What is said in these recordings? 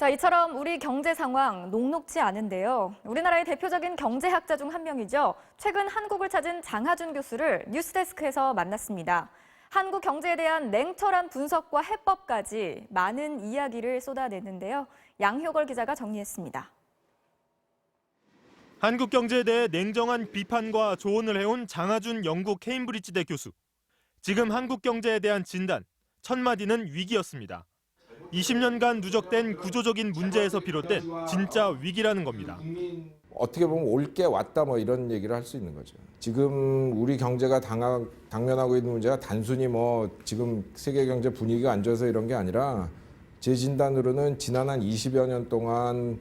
자, 이처럼 우리 경제 상황 녹록지 않은데요. 우리나라의 대표적인 경제학자 중 한 명이죠. 최근 한국을 찾은 장하준 교수를 뉴스데스크에서 만났습니다. 한국 경제에 대한 냉철한 분석과 해법까지 많은 이야기를 쏟아냈는데요. 양효걸 기자가 정리했습니다. 한국 경제에 대해 냉정한 비판과 조언을 해온 장하준 영국 케임브리지대 교수. 지금 한국 경제에 대한 진단, 첫 마디는 위기였습니다. 20년간 누적된 구조적인 문제에서 비롯된 진짜 위기라는 겁니다. 어떻게 보면 올 게 왔다 뭐 이런 얘기를 할 수 있는 거죠. 지금 우리 경제가 당면하고 있는 문제가 단순히 뭐 지금 세계 경제 분위기가 안 좋아서 이런 게 아니라 제 진단으로는 지난 한 20여 년 동안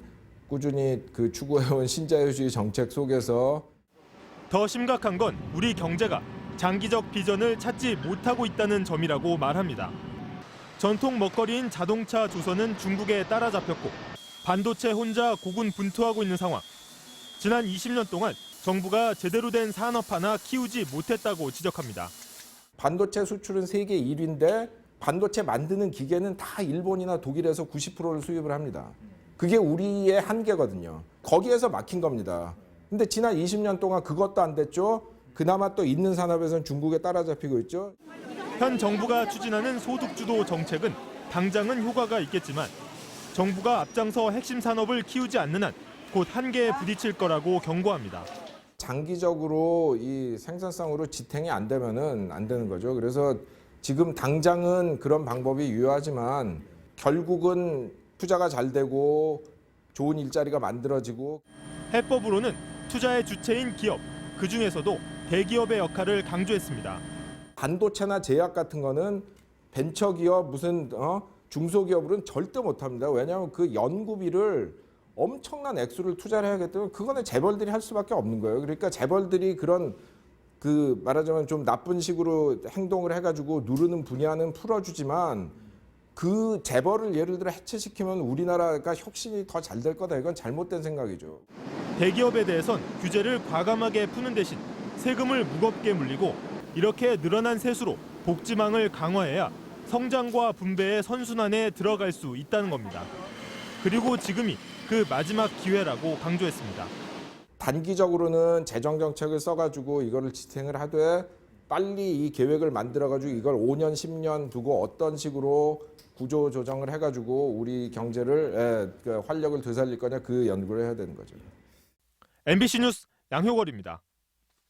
꾸준히 추구해온 신자유주의 정책 속에서 더 심각한 건 우리 경제가 장기적 비전을 찾지 못하고 있다는 점이라고 말합니다. 전통 먹거리인 자동차 조선은 중국에 따라잡혔고 반도체 혼자 고군분투하고 있는 상황. 지난 20년 동안 정부가 제대로 된 산업 하나 키우지 못했다고 지적합니다. 반도체 수출은 세계 1위인데 반도체 만드는 기계는 다 일본이나 독일에서 90%를 수입을 합니다. 그게 우리의 한계거든요. 거기에서 막힌 겁니다. 근데 지난 20년 동안 그것도 안 됐죠. 그나마 또 있는 산업에서는 중국에 따라잡히고 있죠. 현 정부가 추진하는 소득주도 정책은 당장은 효과가 있겠지만 정부가 앞장서 핵심 산업을 키우지 않는 한 곧 한계에 부딪힐 거라고 경고합니다. 장기적으로 이 생산성으로 지탱이 안 되면은 안 되는 거죠. 그래서 지금 당장은 그런 방법이 유효하지만 결국은 투자가 잘 되고 좋은 일자리가 만들어지고 해법으로는 투자의 주체인 기업, 그중에서도 대기업의 역할을 강조했습니다. 반도체나 제약 같은 거는 벤처기업 무슨 중소기업으로는 절대 못합니다. 왜냐하면 그 연구비를 엄청난 액수를 투자를 해야기 때문에 그거는 재벌들이 할 수밖에 없는 거예요. 그러니까 재벌들이 그런 말하자면 좀 나쁜 식으로 행동을 해가지고 누르는 분야는 풀어주지만 그 재벌을 예를 들어 해체시키면 우리나라가 혁신이 더 잘 될 거다. 이건 잘못된 생각이죠. 대기업에 대해선 규제를 과감하게 푸는 대신 세금을 무겁게 물리고 이렇게 늘어난 세수로 복지망을 강화해야 성장과 분배의 선순환에 들어갈 수 있다는 겁니다. 그리고 지금이 그 마지막 기회라고 강조했습니다. 단기적으로는 재정 정책을 써가지고 이거를 지탱을 하되 빨리 이 계획을 만들어가지고 이걸 5년, 10년 두고 어떤 식으로 구조 조정을 해가지고 우리 경제를 활력을 되살릴 거냐 그 연구를 해야 되는 거죠. MBC 뉴스 양효걸입니다.